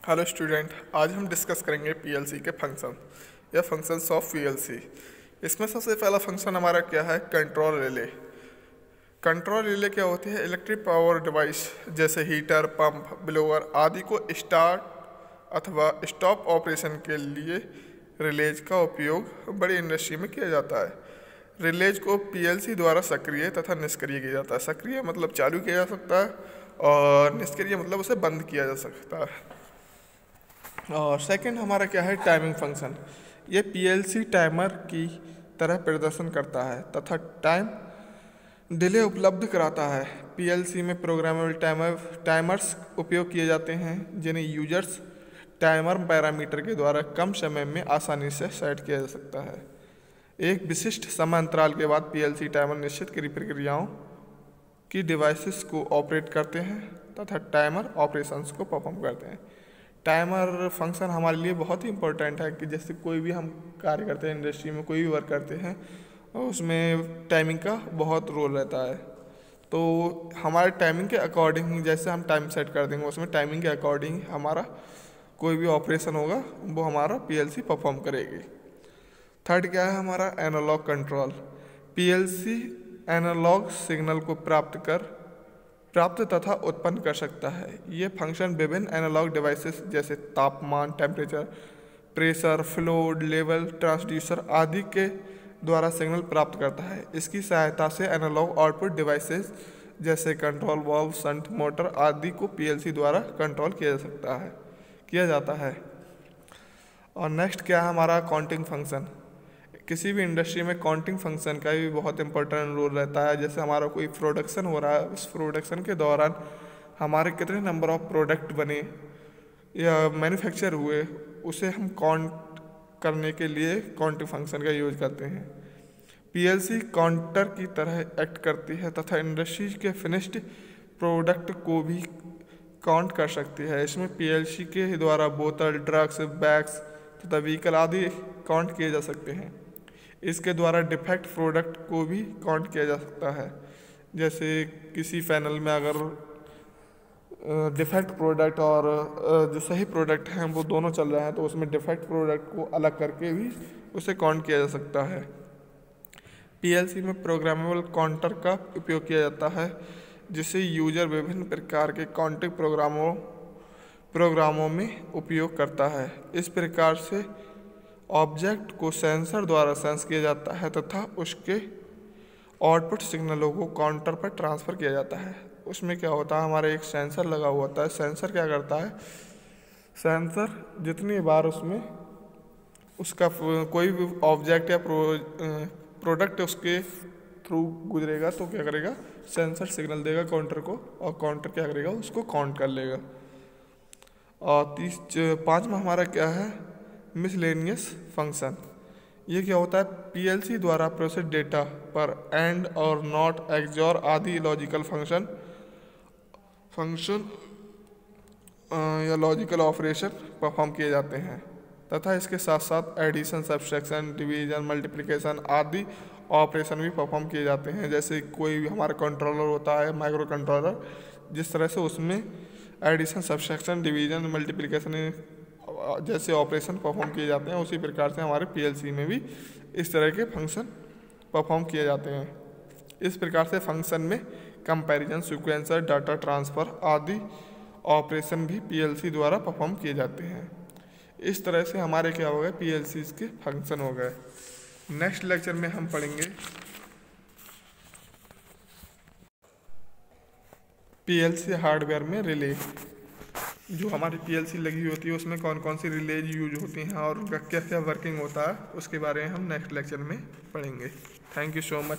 Hello student, आज हम discuss करेंगे पीएलसी के फंक्शन या फंक्शंस ऑफ पीएलसी। इसमें सबसे पहला फंक्शन हमारा क्या है? Control relay. कंट्रोल रिले क्या होती है? इलेक्ट्रिक पावर डिवाइस जैसे हीटर, पंप, ब्लोअर आदि को स्टार्ट अथवा स्टॉप ऑपरेशन के लिए रिलेज का उपयोग बड़ी इंडस्ट्री में किया जाता है। रिलेज को पीएलसी द्वारा सक्रिय तथा निष्क्रिय किया जाता है। सक्रिय मतलब चालू किया जा सकता है और निष्क्रिय मतलब उसे बंद किया जा सकता है। और सेकंड हमारा क्या है? Timing function. ये पीएलसी टाइमर की तरह प्रदर्शन करता है तथा टाइम डिले उपलब्ध कराता है। पीएलसी में प्रोग्रामेबल टाइमर्स उपयोग किए जाते हैं जिन्हें यूजर्स टाइमर पैरामीटर के द्वारा कम समय में आसानी से सेट किया जा सकता है। एक विशिष्ट समय अंतराल के बाद पीएलसी टाइमर निश्चित प्रक्रियाओं की डिवाइसेस को ऑपरेट करते हैं तथा टाइमर ऑपरेशंस को परफॉर्म करते हैं। टाइमर फंक्शन हमारे लिए बहुत ही इम्पोर्टेंट है कि जैसे कोई भी हम कार्य करते हैं, इंडस्ट्री में कोई भी वर्क करते हैं, उसमें टाइमिंग का बहुत रोल रहता है। तो हमारे टाइमिंग के अकॉर्डिंग जैसे हम टाइम सेट कर देंगे, उसमें टाइमिंग के अकॉर्डिंग हमारा कोई भी ऑपरेशन होगा वो हमारा पीएलसी परफॉर्म करेगी। थर्ड क्या है हमारा? Analog control. PLC analog signal को प्राप्त तथा उत्पन्न कर सकता है। ये फंक्शन विभिन्न एनालॉग डिवाइसेस जैसे तापमान, temperature, pressure, flow, level, transducer आदि के द्वारा सिग्नल प्राप्त करता है। इसकी सहायता से एनालॉग आउटपुट डिवाइसेस जैसे कंट्रोल वाल्व, शंट मोटर आदि को पीएलसी द्वारा कंट्रोल किया जाता है। और नेक्स्ट क्या है हमारा? Counting function. किसी भी इंडस्ट्री में काउंटिंग फंक्शन का भी बहुत इंपॉर्टेंट रोल रहता है। जैसे हमारा कोई प्रोडक्शन हो रहा है, उस प्रोडक्शन के दौरान हमारे कितने नंबर ऑफ प्रोडक्ट बने या मैन्युफैक्चर हुए, उसे हम काउंट करने के लिए काउंटिंग फंक्शन का यूज करते हैं। पीएलसी काउंटर की तरह एक्ट करती है तथा इंडस्ट्री के फिनिश्ड प्रोडक्ट को भी काउंट कर सकती है। इसमें पीएलसी के द्वारा बोतल, ड्रग्स, बैग्स तथा व्हीकल आदि काउंट किए जा सकते हैं। इसके द्वारा डिफेक्ट प्रोडक्ट को भी काउंट किया जा सकता है। जैसे किसी पैनल में अगर डिफेक्ट प्रोडक्ट और जो सही प्रोडक्ट हैं वो दोनों चल रहे हैं तो उसमें डिफेक्ट प्रोडक्ट को अलग करके भी उसे काउंट किया जा सकता है। पीएलसी में प्रोग्रामेबल काउंटर का उपयोग किया जाता है जिसे यूजर विभिन्न प्रकार के काउंटिंग प्रोग्रामों में उपयोग करता है। इस प्रकार से ऑब्जेक्ट को सेंसर द्वारा सेंस किया जाता है तथा उसके आउटपुट सिग्नलों को काउंटर पर ट्रांसफ़र किया जाता है। उसमें क्या होता है? हमारे एक सेंसर लगा हुआ होता है। सेंसर क्या करता है? सेंसर जितनी बार उसमें उसका कोई भी ऑब्जेक्ट या प्रोडक्ट उसके थ्रू गुजरेगा तो क्या करेगा? सेंसर सिग्नल देगा काउंटर को और काउंटर क्या करेगा? उसको काउंट कर लेगा। और पाँचवा हमारा क्या है? Miscellaneous function. ये क्या होता है? पीएलसी द्वारा प्रोसेस डेटा पर एंड और नॉट, एक्सॉर आदि लॉजिकल फंक्शन या लॉजिकल ऑपरेशन परफॉर्म किए जाते हैं तथा इसके साथ साथ एडिशन, सब्सट्रैक्शन, डिवीजन, मल्टीप्लिकेशन आदि ऑपरेशन भी परफॉर्म किए जाते हैं। जैसे कोई भी हमारा कंट्रोलर होता है, माइक्रो कंट्रोलर, जिस तरह से उसमें एडिशन, सब्सट्रैक्शन, डिवीजन, मल्टीप्लिकेशन जैसे ऑपरेशन परफॉर्म किए जाते हैं, उसी प्रकार से हमारे पीएलसी में भी इस तरह के फंक्शन परफॉर्म किए जाते हैं। इस प्रकार से फंक्शन में कंपैरिजन, सीक्वेंसर, डाटा ट्रांसफ़र आदि ऑपरेशन भी पीएलसी द्वारा परफॉर्म किए जाते हैं। इस तरह से हमारे क्या हो गए? पीएलसी के फंक्शन हो गए। नेक्स्ट लेक्चर में हम पढ़ेंगे पीएलसी हार्डवेयर में रिले। जो हमारी पीएलसी लगी होती है उसमें कौन कौन सी रिलेज यूज होती हैं और उनका क्या क्या वर्किंग होता है, उसके बारे में हम नेक्स्ट लेक्चर में पढ़ेंगे। Thank you so much.